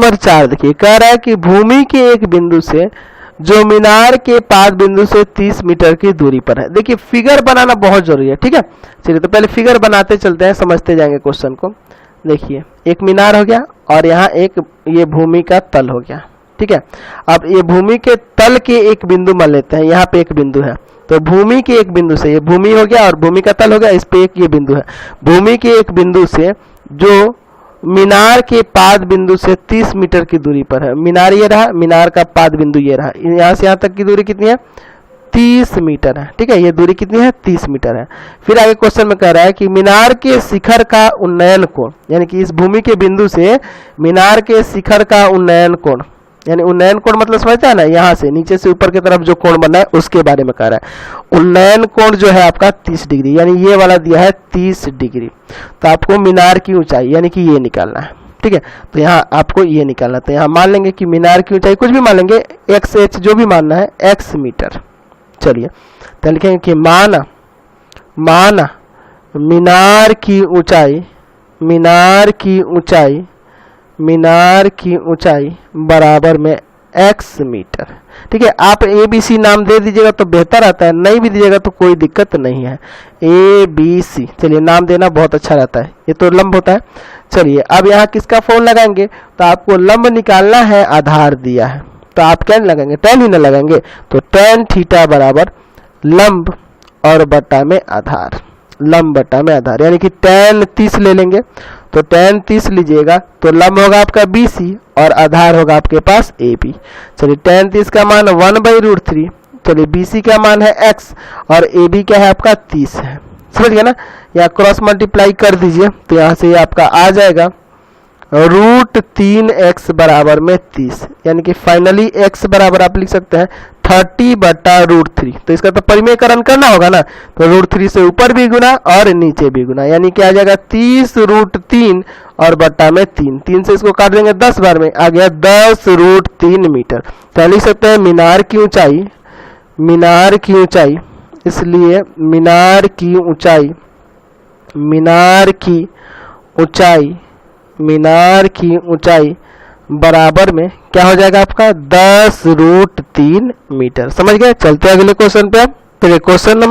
Number 4 देखिए, कह रहा है कि भूमि के एक बिंदु से जो मीनार के पाद बिंदु से 30 मीटर की दूरी पर है। देखिए फिगर बनाना बहुत जरूरी है, ठीक है। चलिए तो पहले फिगर बनाते चलते हैं, समझते जाएंगे क्वेश्चन को। देखिए एक मीनार हो गया और यहाँ एक ये भूमि का तल हो गया, ठीक है। अब ये भूमि के तल के एक बिंदु मान लेते हैं, यहाँ पे एक बिंदु है, तो भूमि के एक बिंदु से, ये भूमि हो गया और भूमि का तल हो गया, इस पे एक ये बिंदु है। भूमि के एक बिंदु से जो मीनार के पाद बिंदु से 30 मीटर की दूरी पर है, मीनार ये रहा, मीनार का पाद बिंदु ये रहा, यहाँ से यहाँ तक की दूरी कितनी है 30 मीटर है, ठीक है। ये दूरी कितनी है 30 मीटर है। फिर आगे क्वेश्चन में कह रहा है कि मीनार के शिखर का उन्नयन कोण, यानी कि इस भूमि के बिंदु से मीनार के शिखर का उन्नयन कोण, यानी उन्नयन कोण मतलब समझता है ना, यहाँ से नीचे से ऊपर की तरफ जो कोण बना है उसके बारे में कह रहा है। उन्नयन कोण जो है आपका 30 डिग्री, यानी ये वाला दिया है 30 डिग्री। तो आपको मीनार की ऊंचाई यानी कि ये निकालना है, ठीक है। तो यहाँ आपको ये निकालना, तो यहाँ मान लेंगे कि मीनार की ऊंचाई कुछ भी मान लेंगे, एक्स एच जो भी मानना है, एक्स मीटर। चलिए तो लिखेंगे कि माना मीनार की ऊंचाई, मीनार की ऊंचाई बराबर में x मीटर, ठीक है। आप ABC नाम दे दीजिएगा तो बेहतर आता है, नहीं भी दीजिएगा तो कोई दिक्कत नहीं है, ABC। चलिए नाम देना बहुत अच्छा रहता है, ये तो लंब होता है। चलिए अब यहाँ किसका फॉर्म लगाएंगे, तो आपको लंब निकालना है, आधार दिया है, तो आप क्या लगाएंगे, tan ही ना लगाएंगे, तो tan थीटा बराबर लंब और बटा में आधार, लंब बटा में आधार, यानी कि tan 30 ले लेंगे, तो tan 30 लीजिएगा तो लंब होगा आपका BC और आधार होगा आपके पास AB। चलिए tan 30 का मान 1/√3, चलिए BC का मान है x और AB क्या है आपका 30 है, समझ गया ना। या क्रॉस मल्टीप्लाई कर दीजिए तो यहाँ से ये आपका आ जाएगा √3x बराबर में 30, यानी कि फाइनली x बराबर आप लिख सकते हैं 30/√3। तो इसका तो परिमेयकरण करना होगा ना, तो √3 से ऊपर भी गुना और नीचे भी गुना, यानी कि आ जाएगा 30√3 और बट्टा में 3, 3 से इसको काट देंगे 10 बार में, आ गया 10√3 मीटर। तो लिख सकते हैं मीनार की ऊंचाई, इसलिए मीनार की ऊंचाई बराबर में क्या हो जाएगा आपका 10√3 मीटर। समझ गए। चलते हैं अगले क्वेश्चन पे। अब तो क्वेश्चन नंबर